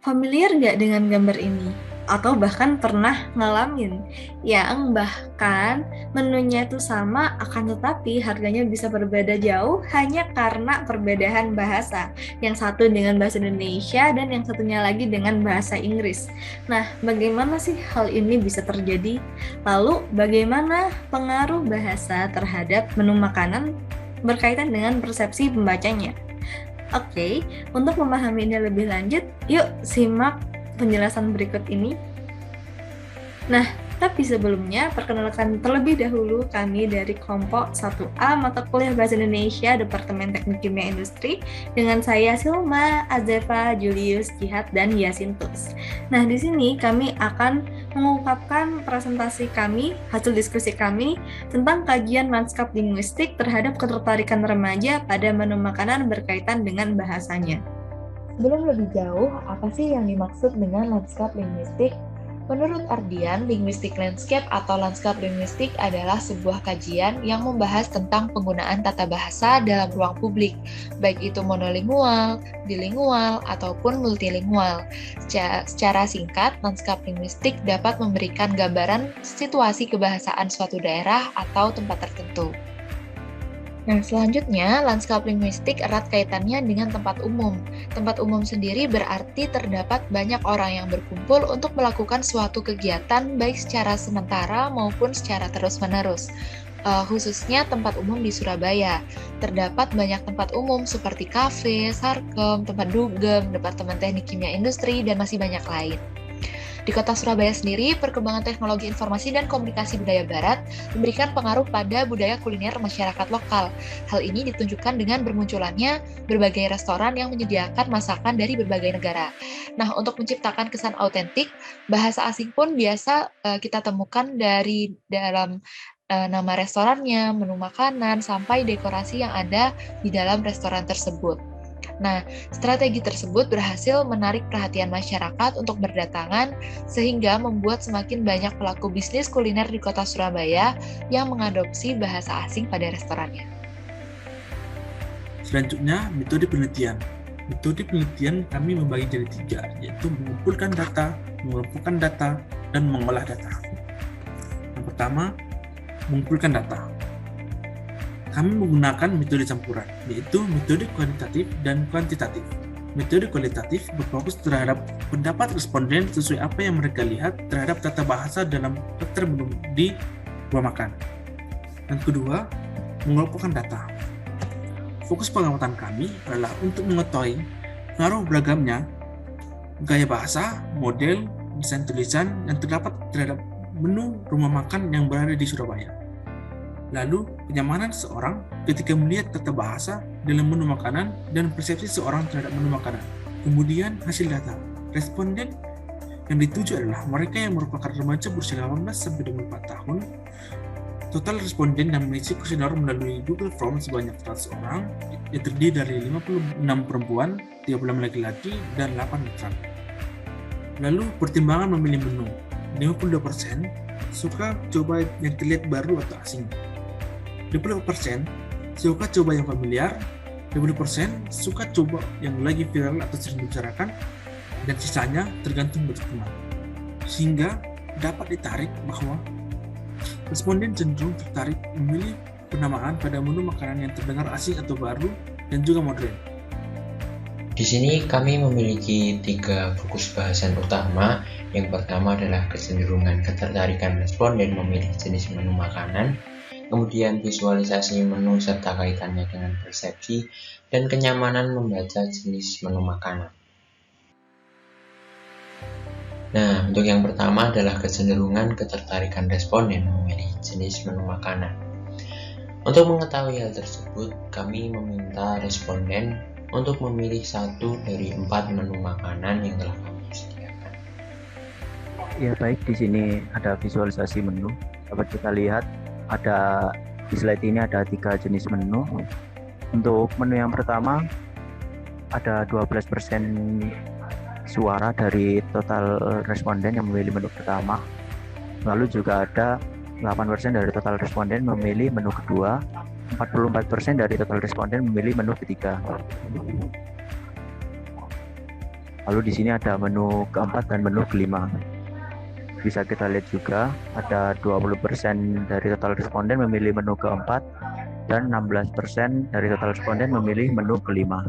Familiar nggak dengan gambar ini? Atau bahkan pernah ngalamin yang bahkan menunya itu sama akan tetapi harganya bisa berbeda jauh hanya karena perbedaan bahasa. Yang satu dengan bahasa Indonesia dan yang satunya lagi dengan bahasa Inggris. Nah, bagaimana sih hal ini bisa terjadi? Lalu, bagaimana pengaruh bahasa terhadap menu makanan berkaitan dengan persepsi pembacanya? Oke, untuk memahami ini lebih lanjut, yuk simak penjelasan berikut ini. Nah, tapi sebelumnya perkenalkan terlebih dahulu kami dari kelompok 1A Mata Kuliah Bahasa Indonesia Departemen Teknik Kimia Industri dengan saya Silma, Azefa, Julius, Jihad, dan Yasintus. Nah, di sini kami akan mengungkapkan presentasi kami, hasil diskusi kami tentang kajian lanskap linguistik terhadap ketertarikan remaja pada menu makanan berkaitan dengan bahasanya. Sebelum lebih jauh, apa sih yang dimaksud dengan lanskap linguistik? Menurut Ardian, linguistic landscape atau lanskap linguistik adalah sebuah kajian yang membahas tentang penggunaan tata bahasa dalam ruang publik, baik itu monolingual, bilingual, ataupun multilingual. Secara singkat, lanskap linguistik dapat memberikan gambaran situasi kebahasaan suatu daerah atau tempat tertentu. Nah, selanjutnya, lanskap linguistik erat kaitannya dengan tempat umum. Tempat umum sendiri berarti terdapat banyak orang yang berkumpul untuk melakukan suatu kegiatan baik secara sementara maupun secara terus-menerus. Khususnya tempat umum di Surabaya. Terdapat banyak tempat umum seperti kafe, sarkem, tempat dugem, Departemen Teknik Kimia Industri, dan masih banyak lain. Di kota Surabaya sendiri, perkembangan teknologi informasi dan komunikasi budaya barat memberikan pengaruh pada budaya kuliner masyarakat lokal. Hal ini ditunjukkan dengan bermunculannya berbagai restoran yang menyediakan masakan dari berbagai negara. Nah, untuk menciptakan kesan autentik, bahasa asing pun biasa kita temukan dari dalam nama restorannya, menu makanan, sampai dekorasi yang ada di dalam restoran tersebut. Nah, strategi tersebut berhasil menarik perhatian masyarakat untuk berdatangan sehingga membuat semakin banyak pelaku bisnis kuliner di kota Surabaya yang mengadopsi bahasa asing pada restorannya. Selanjutnya, metode penelitian. Metode penelitian kami membagi jadi 3, yaitu mengumpulkan data, mengumpulkan data, dan mengolah data. Yang pertama, mengumpulkan data. Kami menggunakan metode campuran, yaitu metode kualitatif dan kuantitatif. Metode kualitatif berfokus terhadap pendapat responden sesuai apa yang mereka lihat terhadap tata bahasa dalam daftar menu di rumah makan. Yang kedua, mengelompokkan data. Fokus pengamatan kami adalah untuk mengetahui pengaruh beragamnya gaya bahasa, model, desain tulisan yang terdapat terhadap menu rumah makan yang berada di Surabaya. Lalu, kenyamanan seseorang ketika melihat tata bahasa dalam menu makanan dan persepsi seorang terhadap menu makanan. Kemudian, hasil data. Responden yang dituju adalah mereka yang merupakan remaja berusia 18-24 tahun. Total responden yang mengisi kuesioner melalui Google Form sebanyak 100 orang, yang terdiri dari 56 perempuan, 36 laki-laki, dan 8 putra. Lalu, pertimbangan memilih menu. 52% suka coba yang terlihat baru atau asing. 20% suka coba yang familiar, 20% suka coba yang lagi viral atau sering dibicarakan, dan sisanya tergantung budget teman. Sehingga dapat ditarik bahwa responden cenderung tertarik memilih penamaan pada menu makanan yang terdengar asing atau baru dan juga modern. Di sini kami memiliki 3 fokus bahasan utama. Yang pertama adalah kecenderungan ketertarikan responden memilih jenis menu makanan, kemudian visualisasi menu serta kaitannya dengan persepsi, dan kenyamanan membaca jenis menu makanan. Nah, untuk yang pertama adalah kecenderungan ketertarikan responden memilih jenis menu makanan. Untuk mengetahui hal tersebut, kami meminta responden untuk memilih 1 dari 4 menu makanan yang telah kami sediakan. Ya baik, di sini ada visualisasi menu. Dapat kita lihat ada di slide ini ada 3 jenis menu. Untuk menu yang pertama ada 12% suara dari total responden yang memilih menu pertama. Lalu juga ada 8% dari total responden memilih menu kedua, 44% dari total responden memilih menu ketiga. Lalu di sini ada menu keempat dan menu kelima. Bisa kita lihat juga ada 20% dari total responden memilih menu keempat dan 16% dari total responden memilih menu kelima.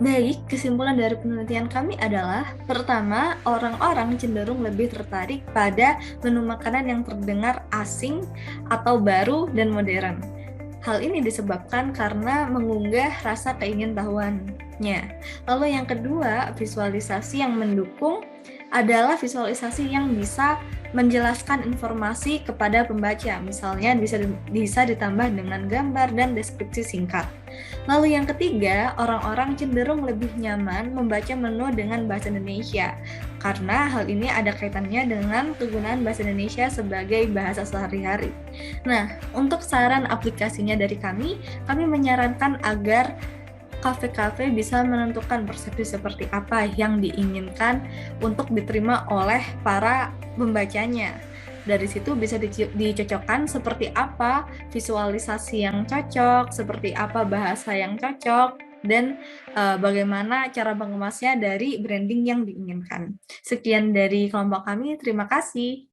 Baik, kesimpulan dari penelitian kami adalah, pertama, orang-orang cenderung lebih tertarik pada menu makanan yang terdengar asing atau baru dan modern. Hal ini disebabkan karena mengunggah rasa keingintahuannya. Lalu yang kedua, visualisasi yang mendukung adalah visualisasi yang bisa menjelaskan informasi kepada pembaca. Misalnya bisa ditambah dengan gambar dan deskripsi singkat. Lalu yang ketiga, orang-orang cenderung lebih nyaman membaca menu dengan bahasa Indonesia karena hal ini ada kaitannya dengan penggunaan bahasa Indonesia sebagai bahasa sehari-hari. Nah, untuk saran aplikasinya dari kami menyarankan agar kafe-kafe bisa menentukan persepsi seperti apa yang diinginkan untuk diterima oleh para pembacanya. Dari situ bisa dicocokkan seperti apa visualisasi yang cocok, seperti apa bahasa yang cocok, dan bagaimana cara mengemasnya dari branding yang diinginkan. Sekian dari kelompok kami, terima kasih.